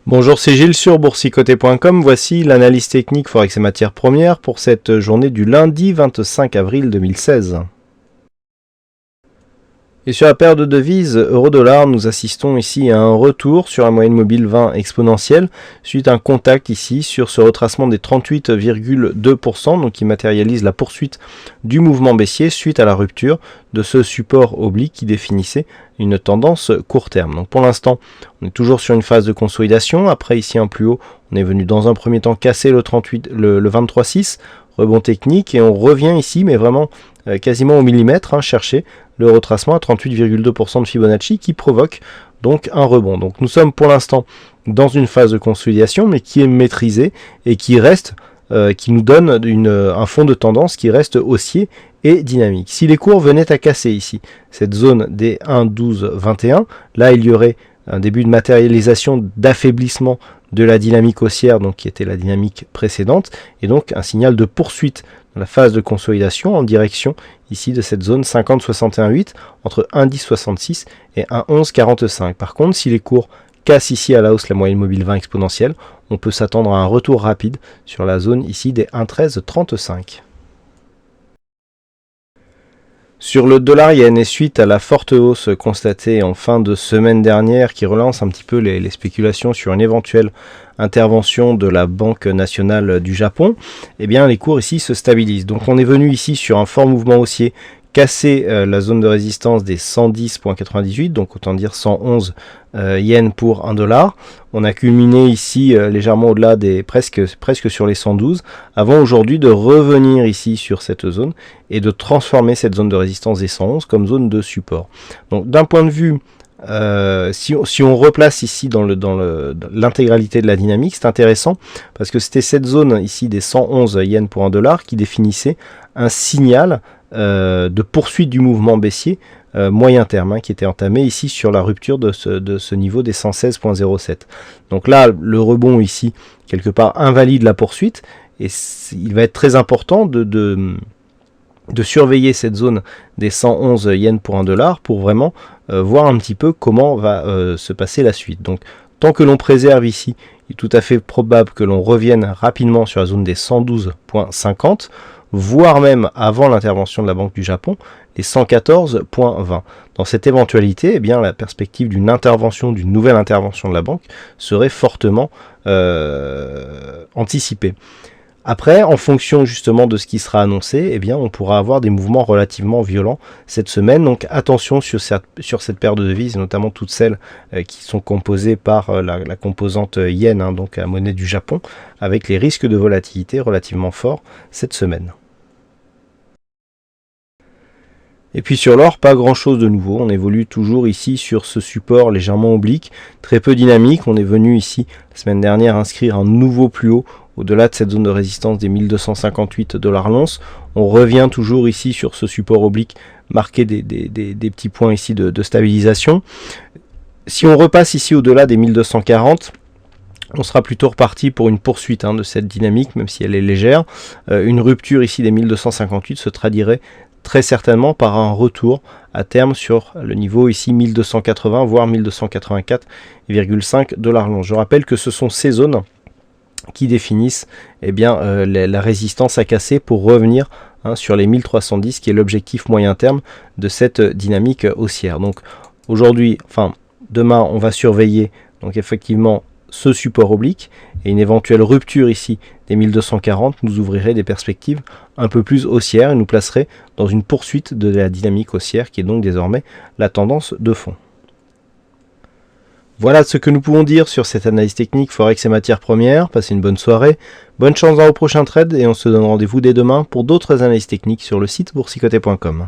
Bonjour, c'est Gilles sur boursicoté.com. Voici l'analyse technique Forex et matières premières pour cette journée du lundi 25 avril 2016. Et sur la paire de devises euro-dollar, nous assistons ici à un retour sur la moyenne mobile 20 exponentielle suite à un contact ici sur ce retracement des 38,2%, donc qui matérialise la poursuite du mouvement baissier suite à la rupture de ce support oblique qui définissait une tendance court terme. Donc pour l'instant, on est toujours sur une phase de consolidation. Après ici un plus haut, on est venu dans un premier temps casser le 23,6, rebond technique, et on revient ici, mais vraiment quasiment au millimètre, chercher le retracement à 38,2% de Fibonacci qui provoque donc un rebond. Donc nous sommes pour l'instant dans une phase de consolidation, mais qui est maîtrisée et qui reste, qui nous donne un fond de tendance qui reste haussier et dynamique. Si les cours venaient à casser ici cette zone des 1,1221, là il y aurait un début de matérialisation d'affaiblissement de la dynamique haussière, donc qui était la dynamique précédente, et donc un signal de poursuite dans la phase de consolidation en direction ici de cette zone 50,61,8 entre 1,1066 et 1,1145. Par contre, si les cours cassent ici à la hausse la moyenne mobile 20 exponentielle, on peut s'attendre à un retour rapide sur la zone ici des 1,1335. Sur le dollar yen, et suite à la forte hausse constatée en fin de semaine dernière qui relance un petit peu les spéculations sur une éventuelle intervention de la Banque nationale du Japon, eh bien les cours ici se stabilisent. Donc on est venu ici sur un fort mouvement haussier casser la zone de résistance des 110,98, donc autant dire 111 yens pour 1 dollar. On a culminé ici légèrement au-delà des presque sur les 112, avant aujourd'hui de revenir ici sur cette zone et de transformer cette zone de résistance des 111 comme zone de support. Donc d'un point de vue si on replace ici dans l'intégralité de la dynamique, c'est intéressant parce que c'était cette zone ici des 111 yens pour 1 dollar qui définissait un signal de poursuite du mouvement baissier moyen terme qui était entamé ici sur la rupture de ce niveau des 116,07. Donc là, le rebond ici, quelque part, invalide la poursuite et il va être très important de surveiller cette zone des 111 yens pour 1 dollar pour vraiment voir un petit peu comment va se passer la suite. Donc tant que l'on préserve ici, il est tout à fait probable que l'on revienne rapidement sur la zone des 112,50, voire même avant l'intervention de la Banque du Japon, les 114,20. Dans cette éventualité, eh bien, la perspective d'une nouvelle intervention de la Banque serait fortement anticipée. Après, en fonction justement de ce qui sera annoncé, eh bien, on pourra avoir des mouvements relativement violents cette semaine. Donc attention sur cette paire de devises, notamment toutes celles qui sont composées par la composante yen, donc la monnaie du Japon, avec les risques de volatilité relativement forts cette semaine. Et puis sur l'or, pas grand chose de nouveau, on évolue toujours ici sur ce support légèrement oblique, très peu dynamique. On est venu ici la semaine dernière inscrire un nouveau plus haut au-delà de cette zone de résistance des 1258 $ l'once. On revient toujours ici sur ce support oblique, marqué des petits points ici de stabilisation. Si on repasse ici au-delà des 1240, on sera plutôt reparti pour une poursuite de cette dynamique, même si elle est légère. Une rupture ici des 1258 se traduirait très certainement par un retour à terme sur le niveau ici 1280 voire 1284,5 $ l'once. Je rappelle que ce sont ces zones qui définissent la résistance à casser pour revenir sur les 1310 qui est l'objectif moyen terme de cette dynamique haussière. Donc aujourd'hui, demain on va surveiller donc effectivement ce support oblique et une éventuelle rupture ici des 1240 nous ouvrirait des perspectives un peu plus haussières et nous placerait dans une poursuite de la dynamique haussière qui est donc désormais la tendance de fond. Voilà ce que nous pouvons dire sur cette analyse technique Forex et matières premières. Passez une bonne soirée, bonne chance dans vos prochains trades et on se donne rendez-vous dès demain pour d'autres analyses techniques sur le site boursicoté.com.